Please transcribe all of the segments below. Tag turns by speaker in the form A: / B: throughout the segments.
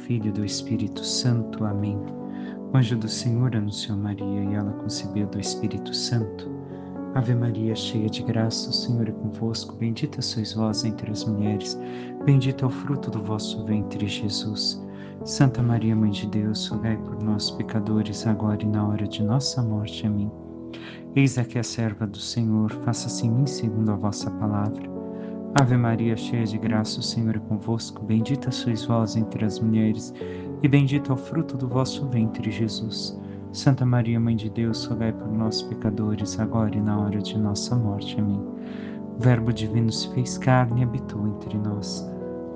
A: Filho e do Espírito Santo. Amém. O anjo do Senhor anunciou Maria e ela concebeu do Espírito Santo. Ave Maria, cheia de graça, o Senhor é convosco. Bendita sois vós entre as mulheres. Bendito é o fruto do vosso ventre, Jesus. Santa Maria, Mãe de Deus, rogai por nós, pecadores, agora e na hora de nossa morte. Amém. Eis aqui a serva do Senhor, faça-se em mim segundo a vossa palavra. Ave Maria, cheia de graça, o Senhor é convosco. Bendita sois vós entre as mulheres, e bendito é o fruto do vosso ventre, Jesus. Santa Maria, Mãe de Deus, rogai por nós, pecadores, agora e na hora de nossa morte. Amém. O Verbo divino se fez carne e habitou entre nós.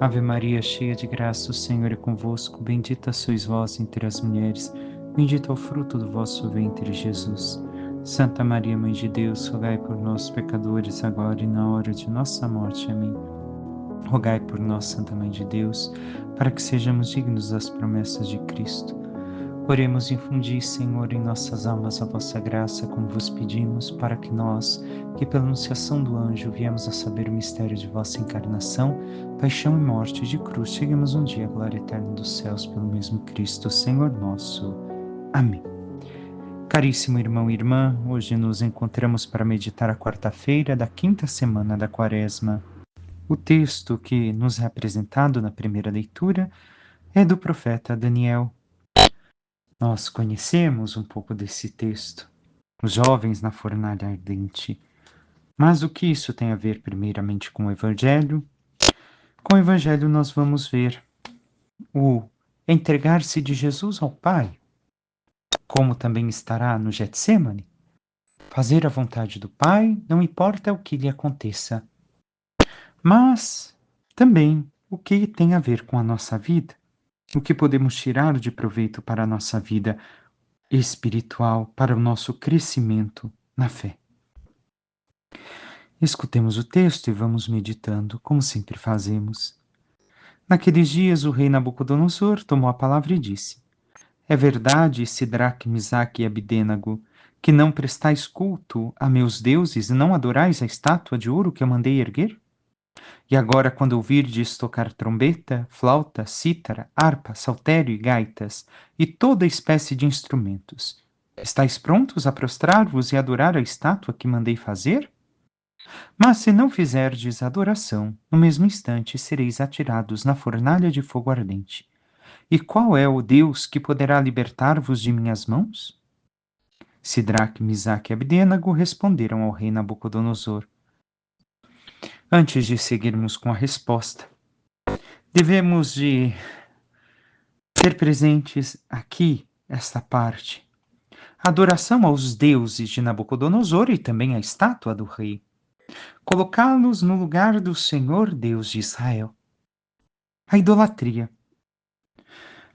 A: Ave Maria, cheia de graça, o Senhor é convosco. Bendita sois vós entre as mulheres, bendito é o fruto do vosso ventre, Jesus. Santa Maria, Mãe de Deus, rogai por nós, pecadores, agora e na hora de nossa morte. Amém. Rogai por nós, Santa Mãe de Deus, para que sejamos dignos das promessas de Cristo. Oremos: infundi, Senhor, em nossas almas a vossa graça, como vos pedimos, para que nós, que pela anunciação do anjo viemos a saber o mistério de vossa encarnação, paixão e morte de cruz, cheguemos um dia à glória eterna dos céus pelo mesmo Cristo, Senhor nosso. Amém. Caríssimo irmão e irmã, hoje nos encontramos para meditar a quarta-feira da quinta semana da Quaresma. O texto que nos é apresentado na primeira leitura é do profeta Daniel. Nós conhecemos um pouco desse texto, os jovens na fornalha ardente. Mas o que isso tem a ver primeiramente com o Evangelho? Com o Evangelho nós vamos ver o entregar-se de Jesus ao Pai, como também estará no Getsêmani. Fazer a vontade do Pai, não importa o que lhe aconteça. Mas também o que tem a ver com a nossa vida, o que podemos tirar de proveito para a nossa vida espiritual, para o nosso crescimento na fé. Escutemos o texto e vamos meditando, como sempre fazemos. Naqueles dias o rei Nabucodonosor tomou a palavra e disse: É verdade, Sidraque, Misaque e Abidênago, que não prestais culto a meus deuses e não adorais a estátua de ouro que eu mandei erguer? E agora, quando ouvirdes tocar trombeta, flauta, cítara, harpa, saltério e gaitas, e toda espécie de instrumentos, estáis prontos a prostrar-vos e adorar a estátua que mandei fazer? Mas se não fizerdes adoração, no mesmo instante sereis atirados na fornalha de fogo ardente. E qual é o Deus que poderá libertar-vos de minhas mãos? Sidraque, Misaque e Abdênago responderam ao rei Nabucodonosor: Antes de seguirmos com a resposta, devemos de ter presentes aqui esta parte. Adoração aos deuses de Nabucodonosor e também à estátua do rei. Colocá-los no lugar do Senhor Deus de Israel. A idolatria.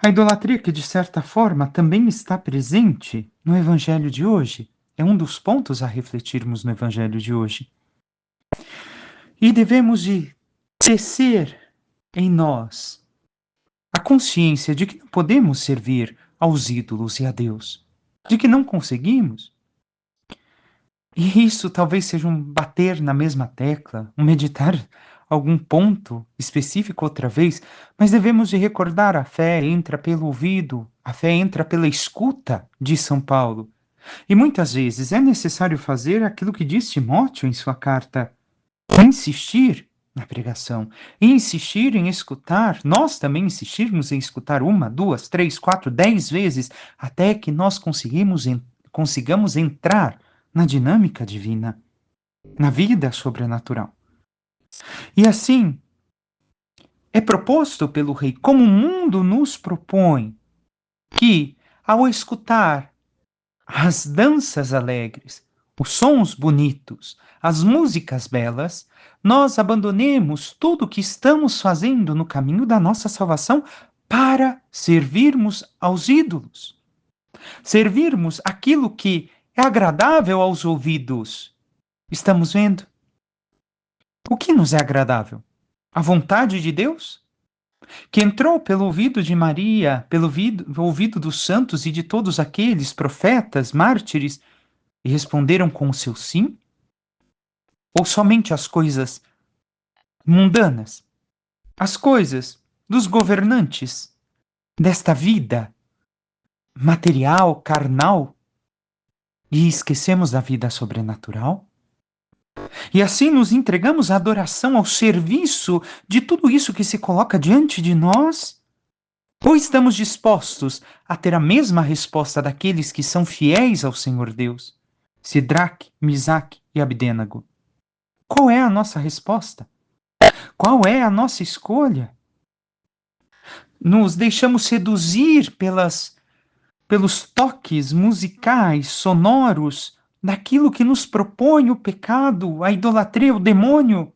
A: A idolatria que, de certa forma, também está presente no Evangelho de hoje. É um dos pontos a refletirmos no Evangelho de hoje. E devemos de tecer em nós a consciência de que não podemos servir aos ídolos e a Deus, de que não conseguimos. E isso talvez seja um bater na mesma tecla, um meditar algum ponto específico outra vez, mas devemos de recordar: a fé entra pelo ouvido, a fé entra pela escuta, diz São Paulo. E muitas vezes é necessário fazer aquilo que diz Timóteo em sua carta: insistir na pregação, insistir em escutar, nós também insistirmos em escutar 1, 2, 3, 4, 10 vezes, até que nós consigamos entrar na dinâmica divina, na vida sobrenatural. E assim, é proposto pelo rei, como o mundo nos propõe, que ao escutar as danças alegres, os sons bonitos, as músicas belas, nós abandonemos tudo o que estamos fazendo no caminho da nossa salvação para servirmos aos ídolos. Servirmos aquilo que é agradável aos ouvidos. Estamos vendo? O que nos é agradável? A vontade de Deus? Que entrou pelo ouvido de Maria, pelo ouvido dos santos e de todos aqueles profetas, mártires, e responderam com o seu sim? Ou somente as coisas mundanas? As coisas dos governantes? desta vida material, carnal, e esquecemos da vida sobrenatural? E assim nos entregamos à adoração, ao serviço de tudo isso que se coloca diante de nós? Ou estamos dispostos a ter a mesma resposta daqueles que são fiéis ao Senhor Deus? Sidraque, Misaque e Abdênago. Qual é a nossa resposta? Qual é a nossa escolha? Nos deixamos seduzir pelos toques musicais, sonoros, daquilo que nos propõe o pecado, a idolatria, o demônio?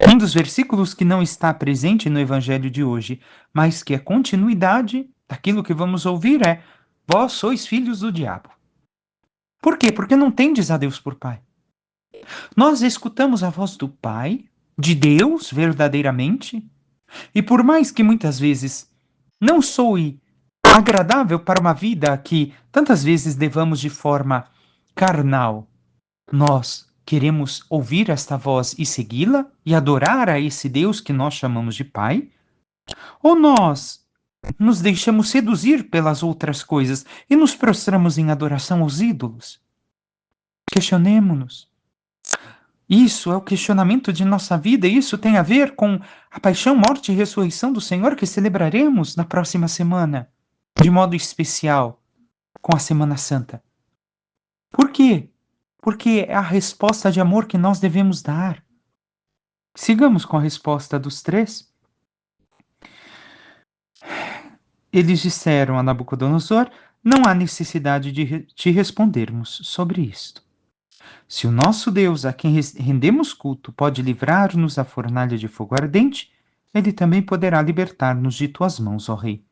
A: Um dos versículos que não está presente no evangelho de hoje, mas que é continuidade daquilo que vamos ouvir é: vós sois filhos do diabo. Por quê? Porque não tendes a Deus por Pai. Nós escutamos a voz do Pai, de Deus verdadeiramente, e por mais que muitas vezes não soe agradável para uma vida que tantas vezes levamos de forma carnal, nós queremos ouvir esta voz e segui-la e adorar a esse Deus que nós chamamos de Pai? Ou nós nos deixamos seduzir pelas outras coisas e nos prostramos em adoração aos ídolos? Questionemo-nos. Isso é o questionamento de nossa vida, e isso tem a ver com a paixão, morte e ressurreição do Senhor que celebraremos na próxima semana, de modo especial, com a Semana Santa. Por quê? Porque é a resposta de amor que nós devemos dar. Sigamos com a resposta dos três. Eles disseram a Nabucodonosor: não há necessidade de te respondermos sobre isto. Se o nosso Deus, a quem rendemos culto, pode livrar-nos da fornalha de fogo ardente, ele também poderá libertar-nos de tuas mãos, ó rei.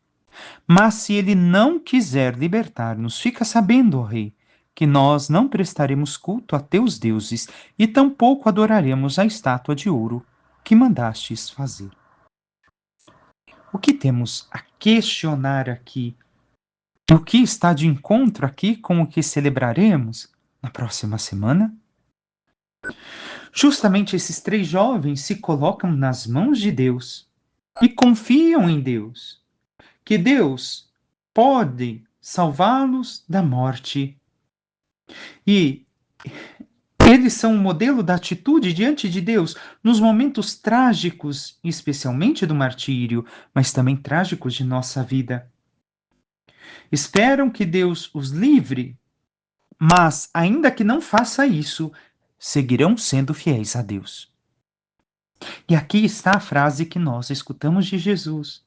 A: Mas se ele não quiser libertar-nos, fica sabendo, ó rei, que nós não prestaremos culto a teus deuses e tampouco adoraremos a estátua de ouro que mandastes fazer. O que temos a questionar aqui? O que está de encontro aqui com o que celebraremos na próxima semana? Justamente esses três jovens se colocam nas mãos de Deus e confiam em Deus, que Deus pode salvá-los da morte. E eles são um modelo da atitude diante de Deus nos momentos trágicos, especialmente do martírio, mas também trágicos de nossa vida. Esperam que Deus os livre, mas, ainda que não faça isso, seguirão sendo fiéis a Deus. E aqui está a frase que nós escutamos de Jesus,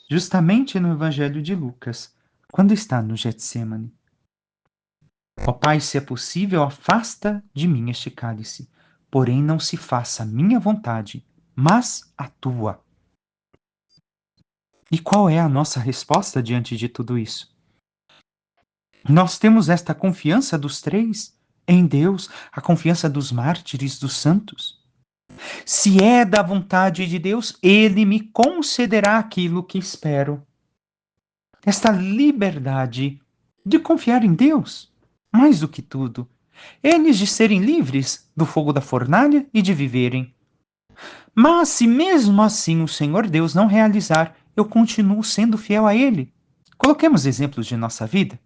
A: justamente no Evangelho de Lucas, quando está no Getsêmani. Ó Pai, se é possível, afasta de mim este cálice, porém não se faça a minha vontade, mas a tua. E qual é a nossa resposta diante de tudo isso? Nós temos esta confiança dos três em Deus, a confiança dos mártires, dos santos. Se é da vontade de Deus, Ele me concederá aquilo que espero. Esta liberdade de confiar em Deus, mais do que tudo. Eles de serem livres do fogo da fornalha e de viverem. Mas se mesmo assim o Senhor Deus não realizar, eu continuo sendo fiel a Ele. Coloquemos exemplos de nossa vida.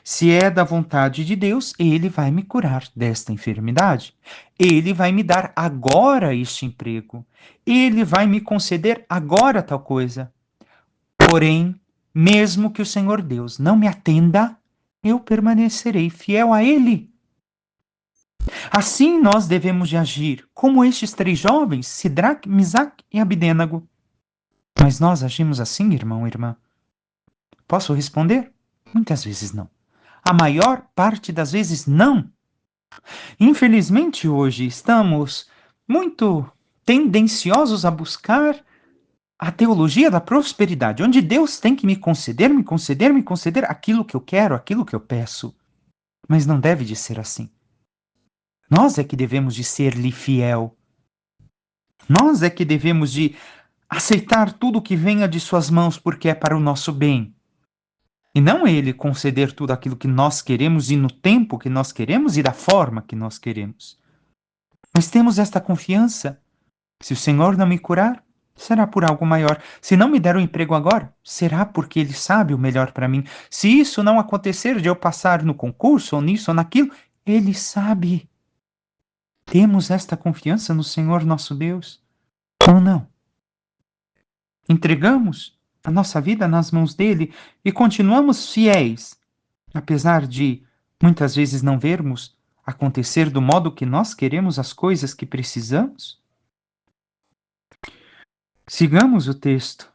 A: Se é da vontade de Deus, Ele vai me curar desta enfermidade. Ele vai me dar agora este emprego. Ele vai me conceder agora tal coisa. Porém, mesmo que o Senhor Deus não me atenda, eu permanecerei fiel a Ele. Assim nós devemos de agir, como estes três jovens, Sidraque, Misaque e Abdênago. Mas nós agimos assim, irmão e irmã? Posso responder? Muitas vezes não. A maior parte das vezes não. Infelizmente hoje estamos muito tendenciosos a buscar a teologia da prosperidade, onde Deus tem que me conceder, me conceder, me conceder aquilo que eu quero, aquilo que eu peço. Mas não deve de ser assim. Nós é que devemos de ser-lhe fiel. Nós é que devemos de aceitar tudo que venha de suas mãos porque é para o nosso bem. E não ele conceder tudo aquilo que nós queremos e no tempo que nós queremos e da forma que nós queremos. Mas temos esta confiança. Se o Senhor não me curar, será por algo maior. Se não me der o emprego agora, será porque ele sabe o melhor para mim. Se isso não acontecer de eu passar no concurso, ou nisso ou naquilo, ele sabe. Temos esta confiança no Senhor nosso Deus, ou não? Entregamos a nossa vida nas mãos dele e continuamos fiéis, apesar de muitas vezes não vermos acontecer do modo que nós queremos as coisas que precisamos? Sigamos o texto.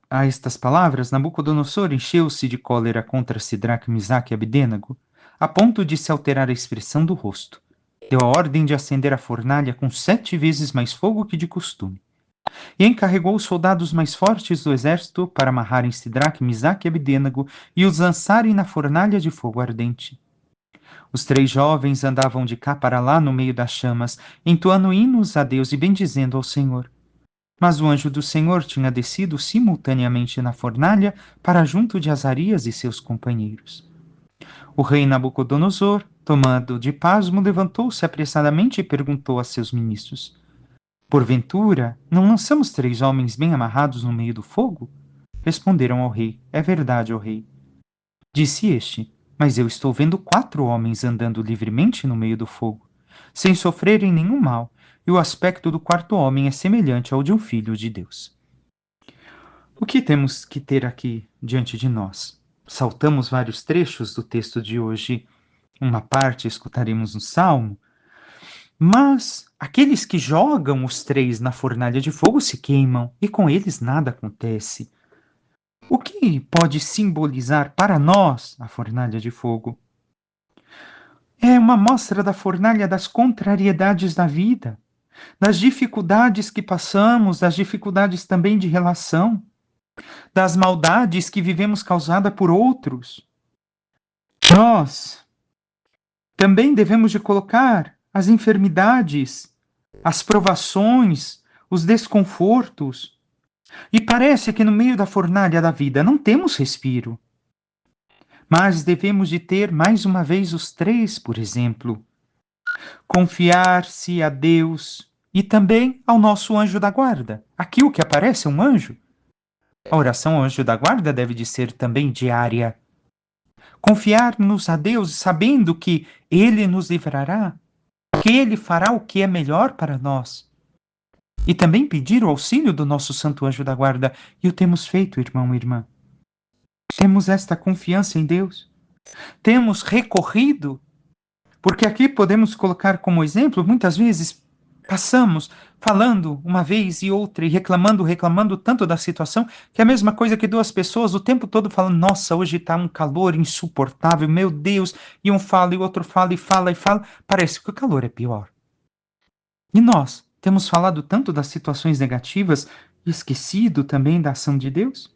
A: A estas palavras, Nabucodonosor encheu-se de cólera contra Sidraque, Misaque e Abdênago, a ponto de se alterar a expressão do rosto. Deu a ordem de acender a fornalha com 7 vezes mais fogo que de costume, e encarregou os soldados mais fortes do exército para amarrarem Sidraque, Misaque e Abdênago e os lançarem na fornalha de fogo ardente. Os 3 jovens andavam de cá para lá no meio das chamas, entoando hinos a Deus e bendizendo ao Senhor. Mas o anjo do Senhor tinha descido simultaneamente na fornalha para junto de Azarias e seus companheiros. O rei Nabucodonosor, tomado de pasmo, levantou-se apressadamente e perguntou a seus ministros: Porventura, não lançamos 3 homens bem amarrados no meio do fogo? Responderam ao rei: É verdade, ó rei. Disse este: Mas eu estou vendo 4 homens andando livremente no meio do fogo, sem sofrerem nenhum mal, e o aspecto do 4º homem é semelhante ao de um filho de Deus. O que temos que ter aqui diante de nós? Saltamos vários trechos do texto de hoje, uma parte escutaremos no Salmo, mas aqueles que jogam os 3 na fornalha de fogo se queimam e com eles nada acontece. O que pode simbolizar para nós a fornalha de fogo? É uma mostra da fornalha das contrariedades da vida, das dificuldades que passamos, das dificuldades também de relação, das maldades que vivemos causada por outros. Nós também devemos de colocar as enfermidades, as provações, os desconfortos. E parece que no meio da fornalha da vida não temos respiro. Mas devemos de ter mais uma vez os 3, por exemplo. Confiar-se a Deus e também ao nosso anjo da guarda. Aqui o que aparece é um anjo. A oração ao anjo da guarda deve de ser também diária. Confiar-nos a Deus sabendo que Ele nos livrará, que Ele fará o que é melhor para nós. E também pedir o auxílio do nosso santo anjo da guarda. E o temos feito, irmão e irmã. Temos esta confiança em Deus. Temos recorrido, porque aqui podemos colocar como exemplo, muitas vezes passamos falando uma vez e outra e reclamando tanto da situação, que é a mesma coisa que 2 pessoas o tempo todo falando: nossa, hoje está um calor insuportável, meu Deus, e um fala e o outro fala e fala e fala, parece que o calor é pior. E nós temos falado tanto das situações negativas e esquecido também da ação de Deus?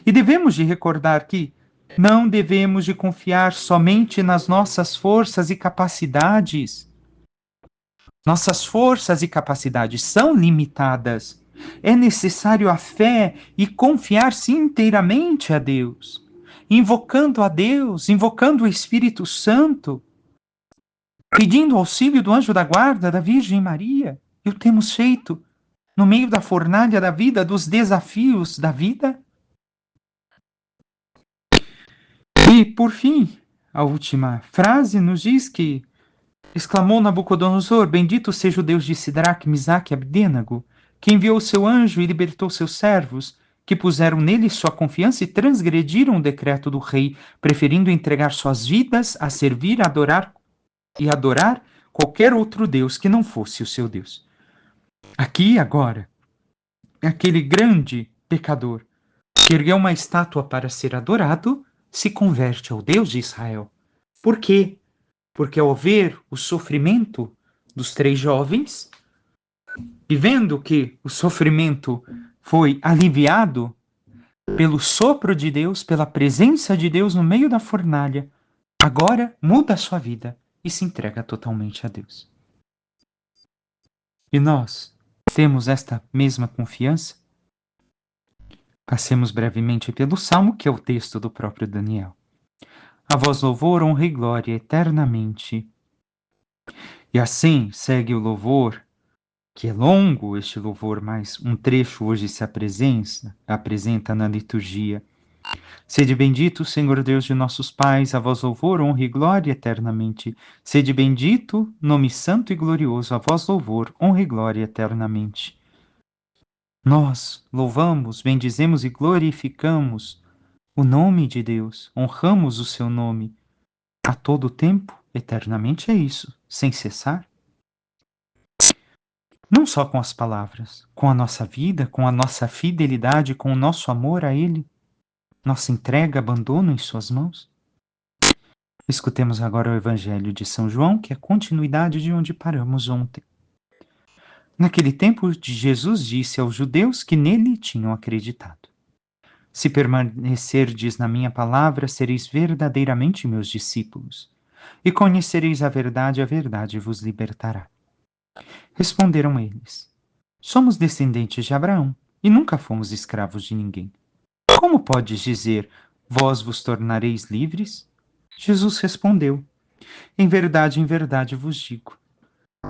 A: E devemos de recordar que não devemos de confiar somente nas nossas forças e capacidades. Nossas forças e capacidades são limitadas. É necessário a fé e confiar-se inteiramente a Deus, invocando a Deus, invocando o Espírito Santo, pedindo auxílio do anjo da guarda da Virgem Maria. E o temos feito no meio da fornalha da vida, dos desafios da vida. E, por fim, a última frase nos diz que exclamou Nabucodonosor: Bendito seja o Deus de Sidraque, Misaque e Abdênago, que enviou seu anjo e libertou seus servos, que puseram nele sua confiança e transgrediram o decreto do rei, preferindo entregar suas vidas a servir, adorar qualquer outro Deus que não fosse o seu Deus. Aqui agora, aquele grande pecador que ergueu uma estátua para ser adorado, se converte ao Deus de Israel. Por quê? Porque ao ver o sofrimento dos 3 jovens, e vendo que o sofrimento foi aliviado pelo sopro de Deus, pela presença de Deus no meio da fornalha, agora muda a sua vida e se entrega totalmente a Deus. E nós temos esta mesma confiança? Passemos brevemente pelo Salmo, que é o texto do próprio Daniel. A vós louvor, honra e glória eternamente. E assim segue o louvor que é longo este louvor, mas um trecho hoje se apresenta na liturgia. Sede bendito, Senhor Deus de nossos pais, a vós louvor, honra e glória eternamente. Sede bendito, nome santo e glorioso, a vós louvor, honra e glória eternamente. Nós louvamos, bendizemos e glorificamos o nome de Deus, honramos o seu nome a todo tempo, eternamente é isso, sem cessar. Não só com as palavras, com a nossa vida, com a nossa fidelidade, com o nosso amor a Ele, nossa entrega, abandono em Suas mãos. Escutemos agora o Evangelho de São João, que é a continuidade de onde paramos ontem. Naquele tempo, Jesus disse aos judeus que nele tinham acreditado: Se permanecerdes na minha palavra, sereis verdadeiramente meus discípulos, e conhecereis a verdade vos libertará. Responderam eles: Somos descendentes de Abraão, e nunca fomos escravos de ninguém. Como podes dizer, vós vos tornareis livres? Jesus respondeu: em verdade vos digo,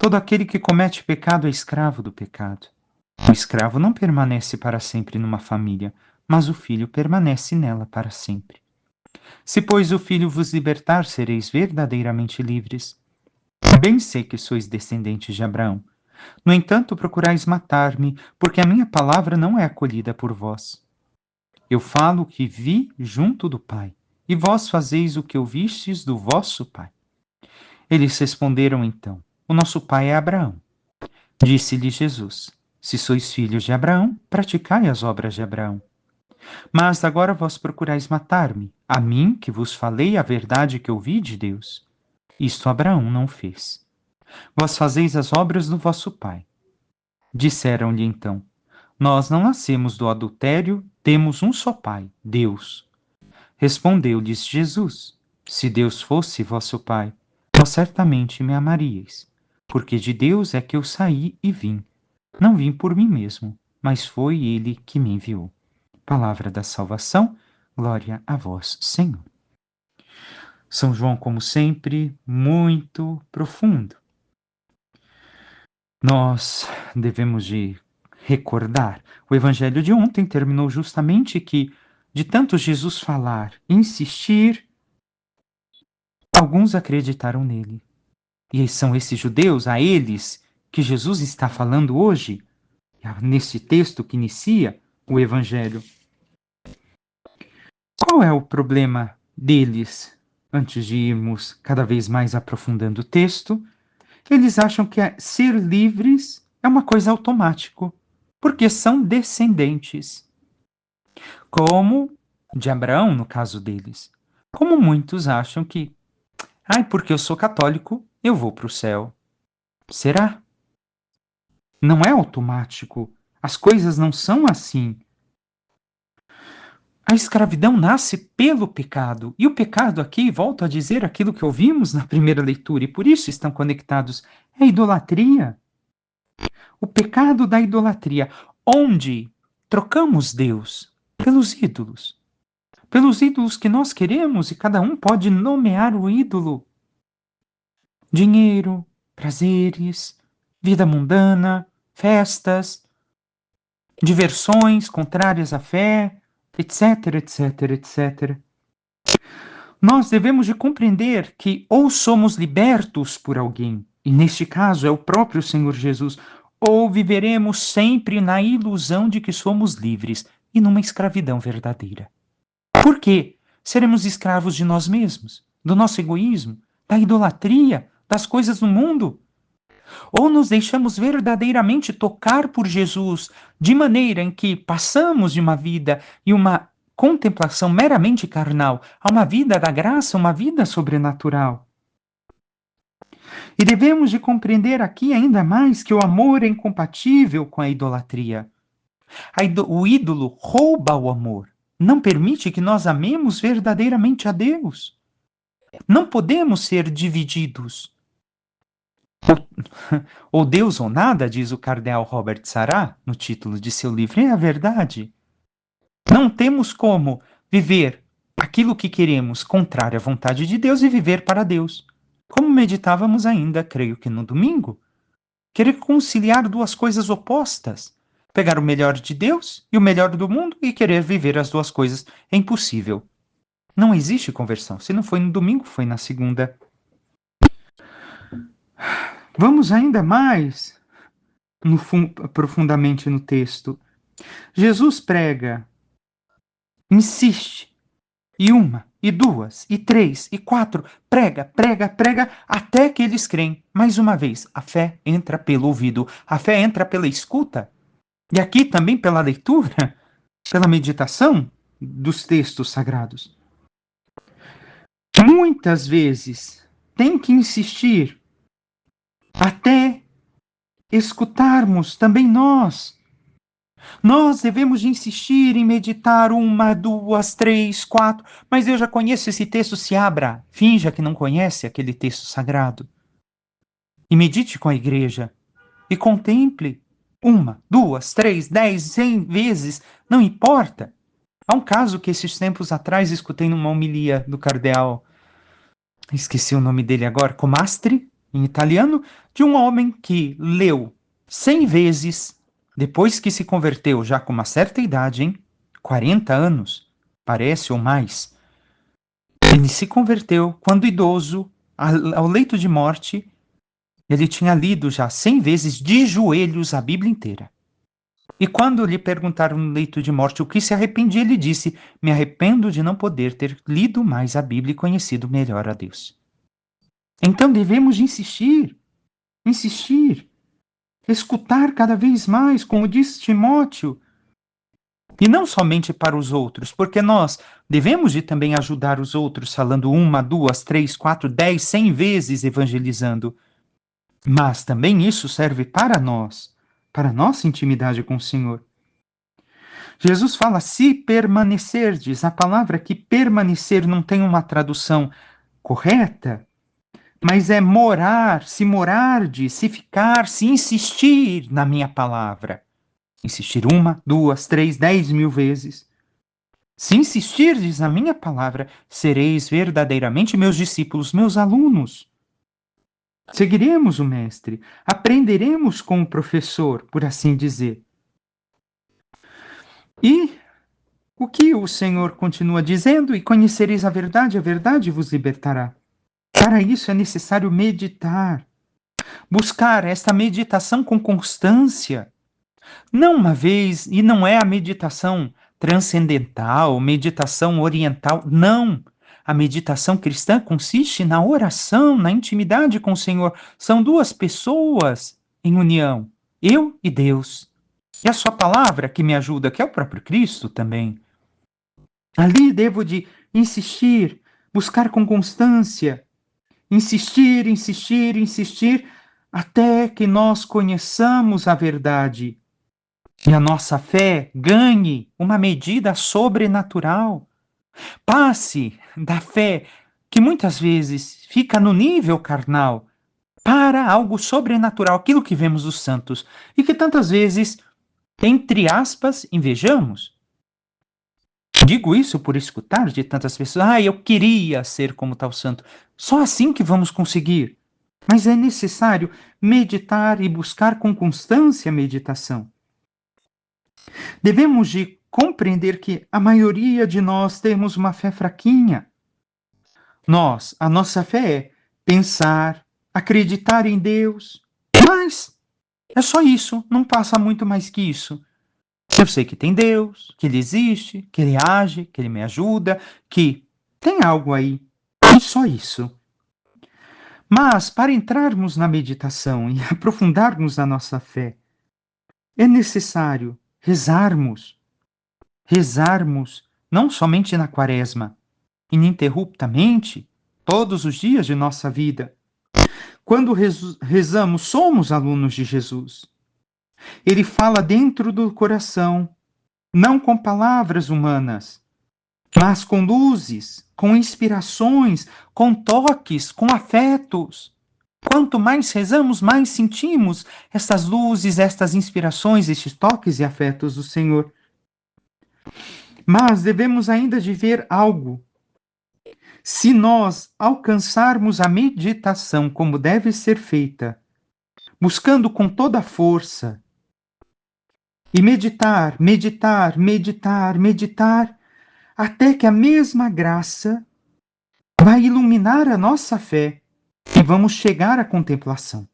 A: todo aquele que comete pecado é escravo do pecado. O escravo não permanece para sempre numa família, mas o filho permanece nela para sempre. Se, pois, o filho vos libertar, sereis verdadeiramente livres. Bem sei que sois descendentes de Abraão. No entanto, procurais matar-me, porque a minha palavra não é acolhida por vós. Eu falo o que vi junto do Pai, e vós fazeis o que ouvistes do vosso pai. Eles responderam então: O nosso pai é Abraão. Disse-lhe Jesus: Se sois filhos de Abraão, praticai as obras de Abraão. Mas agora vós procurais matar-me, a mim que vos falei a verdade que ouvi de Deus. Isto Abraão não fez. Vós fazeis as obras do vosso pai. Disseram-lhe então: Nós não nascemos do adultério, temos um só pai, Deus. Respondeu-lhes Jesus: Se Deus fosse vosso pai, vós certamente me amaríeis, porque de Deus é que eu saí e vim. Não vim por mim mesmo, mas foi ele que me enviou. Palavra da salvação, glória a vós, Senhor. São João, como sempre, muito profundo. Nós devemos de recordar. O evangelho de ontem terminou justamente que, de tanto Jesus falar, insistir, alguns acreditaram nele. E são esses judeus, a eles, que Jesus está falando hoje, nesse texto que inicia o evangelho. Qual é o problema deles? Antes de irmos cada vez mais aprofundando o texto, eles acham que ser livres é uma coisa automática, porque são descendentes, como de Abraão, no caso deles. Como muitos acham que, porque eu sou católico, eu vou para o céu. Será? Não é automático. As coisas não são assim. A escravidão nasce pelo pecado. E o pecado aqui, volto a dizer aquilo que ouvimos na primeira leitura, e por isso estão conectados, é a idolatria. O pecado da idolatria, onde trocamos Deus pelos ídolos. Pelos ídolos que nós queremos, e cada um pode nomear o ídolo. Dinheiro, prazeres, vida mundana, festas, diversões contrárias à fé, etc, etc, etc. Nós devemos de compreender que ou somos libertos por alguém, e neste caso é o próprio Senhor Jesus, ou viveremos sempre na ilusão de que somos livres e numa escravidão verdadeira. Por quê? Seremos escravos de nós mesmos, do nosso egoísmo, da idolatria, das coisas do mundo. Ou nos deixamos verdadeiramente tocar por Jesus, de maneira em que passamos de uma vida e uma contemplação meramente carnal a uma vida da graça, uma vida sobrenatural. E devemos de compreender aqui ainda mais que o amor é incompatível com a idolatria. O ídolo rouba o amor, não permite que nós amemos verdadeiramente a Deus. Não podemos ser divididos. Ou Deus ou nada, diz o cardeal Robert Sará, no título de seu livro, é a verdade. Não temos como viver aquilo que queremos contrário à vontade de Deus e viver para Deus. Como meditávamos ainda, creio que no domingo. querer conciliar duas coisas opostas. Pegar o melhor de Deus e o melhor do mundo e querer viver as duas coisas. É impossível. Não existe conversão. Se não foi no domingo, foi na segunda. Vamos ainda mais profundamente no texto. Jesus prega, insiste, e uma, e duas, e três, e quatro, prega, prega, prega, até que eles creem. Mais uma vez, a fé entra pelo ouvido, a fé entra pela escuta, e aqui também pela leitura, pela meditação dos textos sagrados. Muitas vezes tem que insistir até escutarmos também nós. Nós devemos insistir em meditar uma, duas, três, quatro, mas eu já conheço esse texto, se abra, finja que não conhece aquele texto sagrado. E medite com a igreja e contemple uma, duas, três, 10, 100 vezes, não importa. Há um caso que esses tempos atrás escutei numa homilia do cardeal, esqueci o nome dele agora, Comastri, em italiano, de um homem que leu 100 vezes, depois que se converteu, já com uma certa idade, hein? 40 anos, parece, ou mais. Ele se converteu quando idoso, ao leito de morte, ele tinha lido já 100 vezes de joelhos a Bíblia inteira. E quando lhe perguntaram no leito de morte o que se arrependia, ele disse: me arrependo de não poder ter lido mais a Bíblia e conhecido melhor a Deus. Então devemos insistir, insistir, escutar cada vez mais, como disse Timóteo, e não somente para os outros, porque nós devemos de também ajudar os outros, falando uma, duas, três, quatro, 10, 100 vezes evangelizando. Mas também isso serve para a nossa intimidade com o Senhor. Jesus fala, se permanecerdes, a palavra que permanecer não tem uma tradução correta, mas é morar, se morardes, se ficar, se insistir na minha palavra. Insistir uma, duas, três, 10.000 vezes. Se insistirdes na minha palavra, sereis verdadeiramente meus discípulos, meus alunos. Seguiremos o mestre, aprenderemos com o professor, por assim dizer. E o que o Senhor continua dizendo? E conhecereis a verdade vos libertará. Para isso é necessário meditar, buscar esta meditação com constância. Não uma vez, e não é a meditação transcendental, meditação oriental, não. A meditação cristã consiste na oração, na intimidade com o Senhor. São duas pessoas em união, eu e Deus. E a sua palavra que me ajuda, que é o próprio Cristo também. Ali devo de insistir, buscar com constância, insistir, insistir, insistir, até que nós conheçamos a verdade e a nossa fé ganhe uma medida sobrenatural. Passe da fé, que muitas vezes fica no nível carnal, para algo sobrenatural, aquilo que vemos dos santos, e que tantas vezes, entre aspas, invejamos. Digo isso por escutar de tantas pessoas, eu queria ser como tal santo. Só assim que vamos conseguir. Mas é necessário meditar e buscar com constância a meditação. Devemos de compreender que a maioria de nós temos uma fé fraquinha. A nossa fé é pensar, acreditar em Deus, mas é só isso, não passa muito mais que isso. Eu sei que tem Deus, que Ele existe, que Ele age, que Ele me ajuda, que tem algo aí, e só isso. Mas para entrarmos na meditação e aprofundarmos a nossa fé, é necessário rezarmos não somente na quaresma, ininterruptamente, todos os dias de nossa vida. Quando rezamos, somos alunos de Jesus. Ele fala dentro do coração, não com palavras humanas, mas com luzes, com inspirações, com toques, com afetos. Quanto mais rezamos, mais sentimos estas luzes, estas inspirações, estes toques e afetos do Senhor. Mas devemos ainda de ver algo. Se nós alcançarmos a meditação como deve ser feita, buscando com toda a força, e meditar, meditar, meditar, meditar, até que a mesma graça vai iluminar a nossa fé e vamos chegar à contemplação.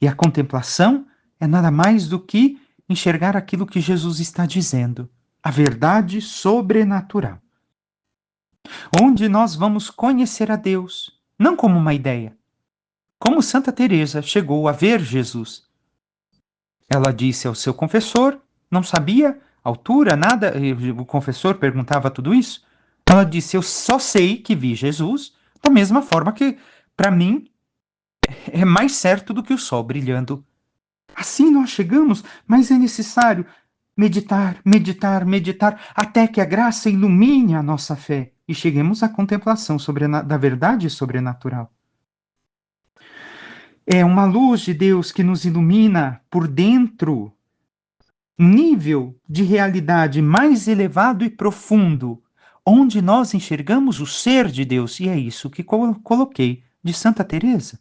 A: E a contemplação é nada mais do que enxergar aquilo que Jesus está dizendo, a verdade sobrenatural, onde nós vamos conhecer a Deus, não como uma ideia. Como Santa Teresa chegou a ver Jesus. Ela disse ao seu confessor, não sabia altura, nada, o confessor perguntava tudo isso. Ela disse: eu só sei que vi Jesus, da mesma forma que, para mim, é mais certo do que o sol brilhando. Assim nós chegamos, mas é necessário meditar, meditar, meditar, até que a graça ilumine a nossa fé e cheguemos à contemplação da verdade sobrenatural. É uma luz de Deus que nos ilumina por dentro, um nível de realidade mais elevado e profundo, onde nós enxergamos o ser de Deus, e é isso que coloquei de Santa Teresa.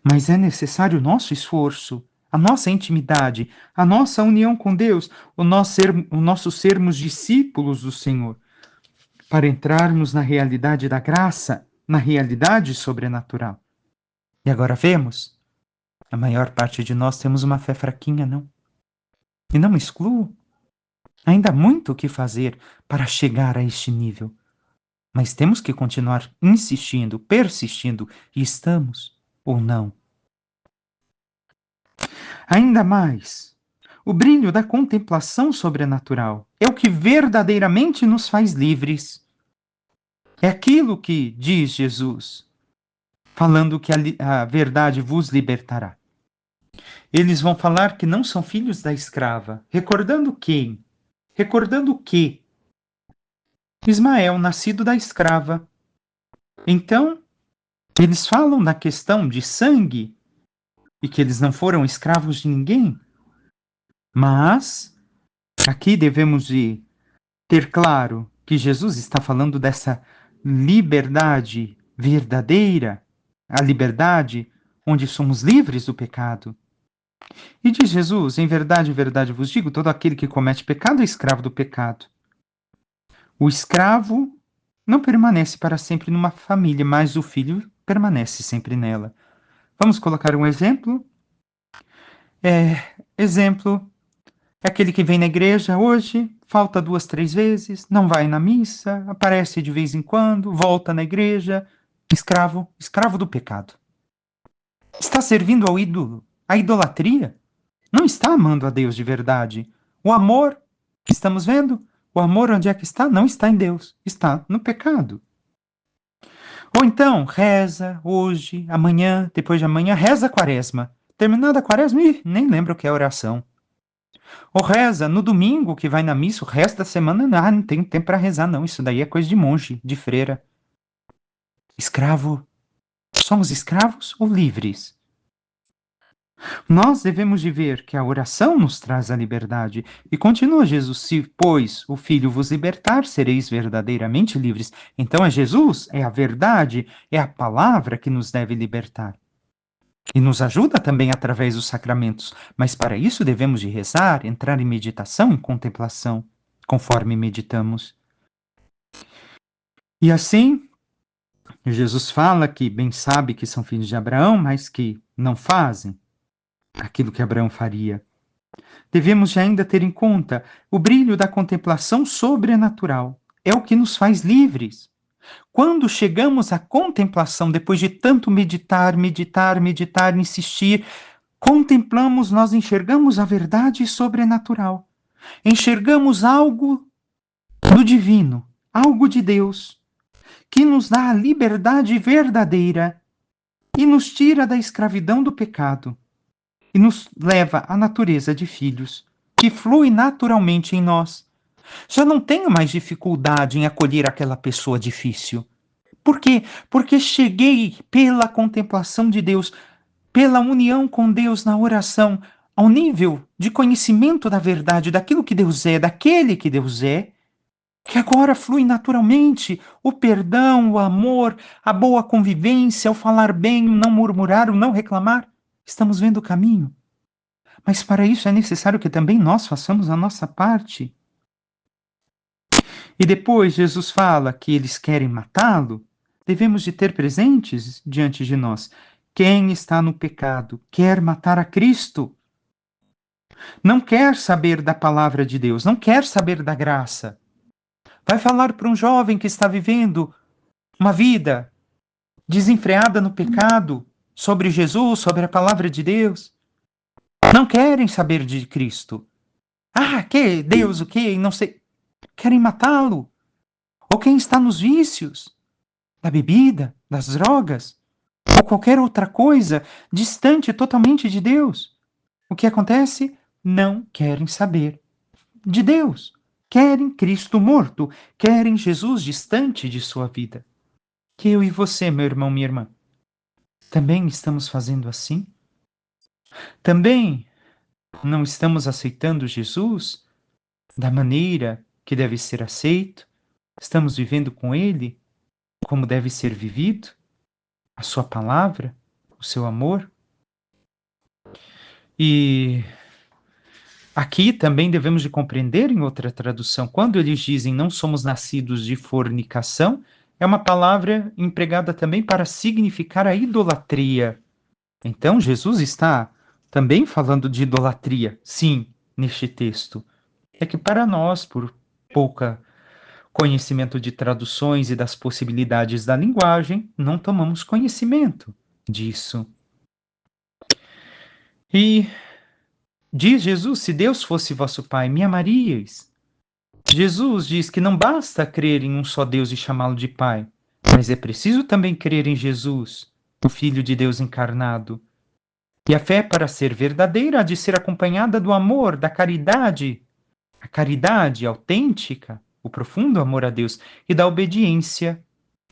A: Mas é necessário o nosso esforço, a nossa intimidade, a nossa união com Deus, o nosso sermos discípulos do Senhor, para entrarmos na realidade da graça, na realidade sobrenatural. E agora vemos, a maior parte de nós temos uma fé fraquinha, não? E não excluo. Ainda há muito o que fazer para chegar a este nível. Mas temos que continuar insistindo, persistindo, e estamos ou não. Ainda mais, o brilho da contemplação sobrenatural é o que verdadeiramente nos faz livres. É aquilo que diz Jesus, falando que a verdade vos libertará. Eles vão falar que não são filhos da escrava, recordando quem? Recordando o quê? Ismael, nascido da escrava. Então, eles falam da questão de sangue e que eles não foram escravos de ninguém. Mas aqui devemos de ter claro que Jesus está falando dessa liberdade verdadeira, a liberdade onde somos livres do pecado. E diz Jesus: em verdade vos digo, todo aquele que comete pecado é escravo do pecado. O escravo não permanece para sempre numa família, mas o filho permanece sempre nela. Vamos colocar um exemplo? Exemplo é aquele que vem na igreja hoje, falta 2, 3 vezes, não vai na missa, aparece de vez em quando, volta na igreja, escravo, escravo do pecado. Está servindo ao ídolo, à idolatria. Não está amando a Deus de verdade. O amor que estamos vendo, o amor onde é que está? Não está em Deus, está no pecado. Ou então, reza hoje, amanhã, depois de amanhã, reza a quaresma. Terminada a quaresma, nem lembra o que é oração. Ou reza no domingo que vai na missa, o resto da semana, não tem tempo para rezar, não. Isso daí é coisa de monge, de freira. Escravo. Somos escravos ou livres? Nós devemos de ver que a oração nos traz a liberdade. E continua Jesus: se, pois, o Filho vos libertar, sereis verdadeiramente livres. Então é Jesus, é a verdade, é a palavra que nos deve libertar. E nos ajuda também através dos sacramentos. Mas para isso devemos de rezar, entrar em meditação, em contemplação, conforme meditamos. E assim, Jesus fala que bem sabe que são filhos de Abraão, mas que não fazem aquilo que Abraão faria. Devemos de ainda ter em conta o brilho da contemplação sobrenatural. É o que nos faz livres. Quando chegamos à contemplação, depois de tanto meditar, meditar, meditar, insistir, contemplamos, nós enxergamos a verdade sobrenatural. Enxergamos algo do divino, algo de Deus, que nos dá a liberdade verdadeira e nos tira da escravidão do pecado e nos leva à natureza de filhos, que flui naturalmente em nós. Já não tenho mais dificuldade em acolher aquela pessoa difícil. Por quê? Porque cheguei pela contemplação de Deus, pela união com Deus na oração, ao nível de conhecimento da verdade, daquilo que Deus é, daquele que Deus é, que agora flui naturalmente o perdão, o amor, a boa convivência, o falar bem, o não murmurar, o não reclamar. Estamos vendo o caminho. Mas para isso é necessário que também nós façamos a nossa parte. E depois Jesus fala que eles querem matá-lo. Devemos de ter presentes diante de nós. Quem está no pecado quer matar a Cristo. Não quer saber da palavra de Deus, não quer saber da graça. Vai falar para um jovem que está vivendo uma vida desenfreada no pecado, sobre Jesus, sobre a palavra de Deus. Não querem saber de Cristo. Ah, que Deus, o que? Não sei. Querem matá-lo. Ou quem está nos vícios, da bebida, das drogas, ou qualquer outra coisa distante totalmente de Deus. O que acontece? Não querem saber de Deus. Querem Cristo morto, querem Jesus distante de sua vida. Que eu e você, meu irmão, minha irmã, também estamos fazendo assim? Também não estamos aceitando Jesus da maneira que deve ser aceito? Estamos vivendo com Ele como deve ser vivido? A sua palavra? O seu amor? E aqui também devemos de compreender em outra tradução, quando eles dizem não somos nascidos de fornicação, é uma palavra empregada também para significar a idolatria. Então, Jesus está também falando de idolatria, sim, neste texto. É que para nós, por pouca conhecimento de traduções e das possibilidades da linguagem, não tomamos conhecimento disso. E diz Jesus: se Deus fosse vosso Pai, me amaríeis. Jesus diz que não basta crer em um só Deus e chamá-lo de Pai, mas é preciso também crer em Jesus, o Filho de Deus encarnado. E a fé, para ser verdadeira, há de ser acompanhada do amor, da caridade, a caridade autêntica, o profundo amor a Deus, e da obediência,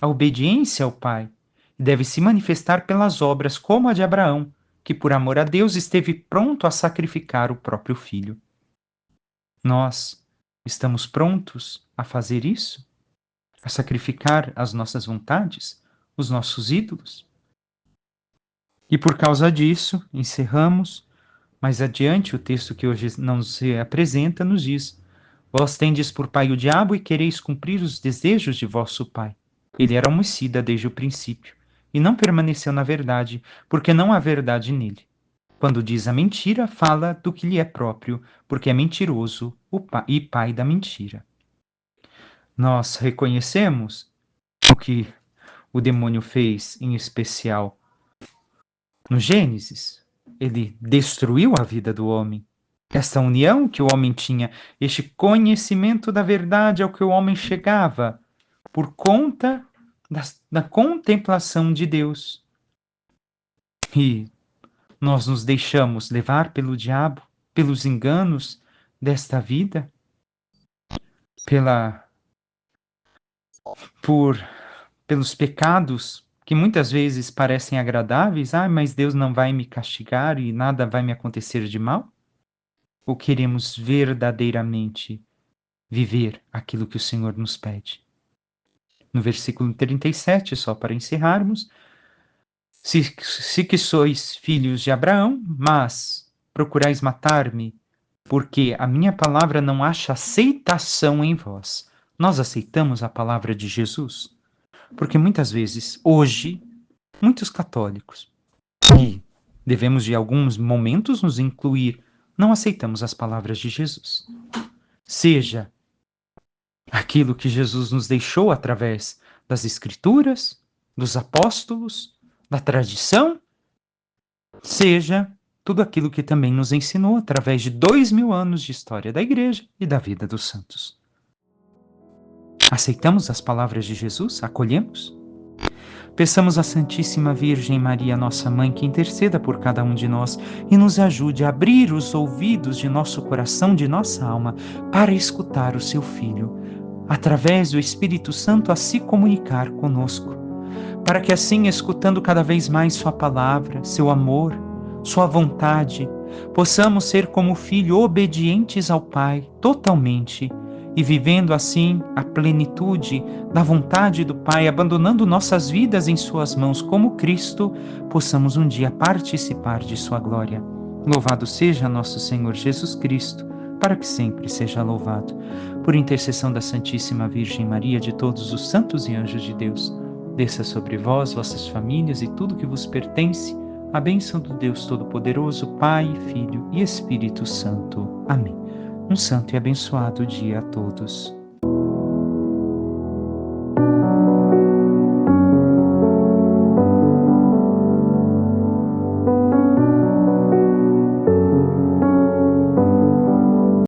A: a obediência ao Pai. E deve se manifestar pelas obras, como a de Abraão, que por amor a Deus esteve pronto a sacrificar o próprio filho. Nós estamos prontos a fazer isso? A sacrificar as nossas vontades, os nossos ídolos? E por causa disso, encerramos. Mais adiante, o texto que hoje não se apresenta nos diz: vós tendes por pai o diabo e quereis cumprir os desejos de vosso pai. Ele era homicida desde o princípio e não permaneceu na verdade, porque não há verdade nele. Quando diz a mentira, fala do que lhe é próprio, porque é mentiroso e pai da mentira. Nós reconhecemos o que o demônio fez, em especial no Gênesis. Ele destruiu a vida do homem. Esta união que o homem tinha, este conhecimento da verdade ao que o homem chegava, por conta da contemplação de Deus. E nós nos deixamos levar pelo diabo, pelos enganos desta vida, por pelos pecados que muitas vezes parecem agradáveis. Ah, mas Deus não vai me castigar e nada vai me acontecer de mal? Ou queremos verdadeiramente viver aquilo que o Senhor nos pede? No versículo 37, só para encerrarmos: se que sois filhos de Abraão, mas procurais matar-me, porque a minha palavra não acha aceitação em vós. Nós aceitamos a palavra de Jesus? Porque muitas vezes, hoje, muitos católicos, e devemos de alguns momentos nos incluir, não aceitamos as palavras de Jesus. Seja aquilo que Jesus nos deixou através das Escrituras, dos apóstolos, da tradição, seja tudo aquilo que também nos ensinou através de 2000 anos de história da Igreja e da vida dos santos. Aceitamos as palavras de Jesus? Acolhemos? Peçamos à Santíssima Virgem Maria, nossa Mãe, que interceda por cada um de nós e nos ajude a abrir os ouvidos de nosso coração, de nossa alma, para escutar o seu Filho, através do Espírito Santo, a se comunicar conosco, para que assim, escutando cada vez mais sua palavra, seu amor, sua vontade, possamos ser como filho obedientes ao Pai totalmente e vivendo assim a plenitude da vontade do Pai, abandonando nossas vidas em suas mãos como Cristo, possamos um dia participar de sua glória. Louvado seja nosso Senhor Jesus Cristo, para que sempre seja louvado. Por intercessão da Santíssima Virgem Maria, de todos os santos e anjos de Deus, desça sobre vós, vossas famílias e tudo que vos pertence, a bênção do Deus Todo-Poderoso, Pai, Filho e Espírito Santo. Amém. Um santo e abençoado dia a todos.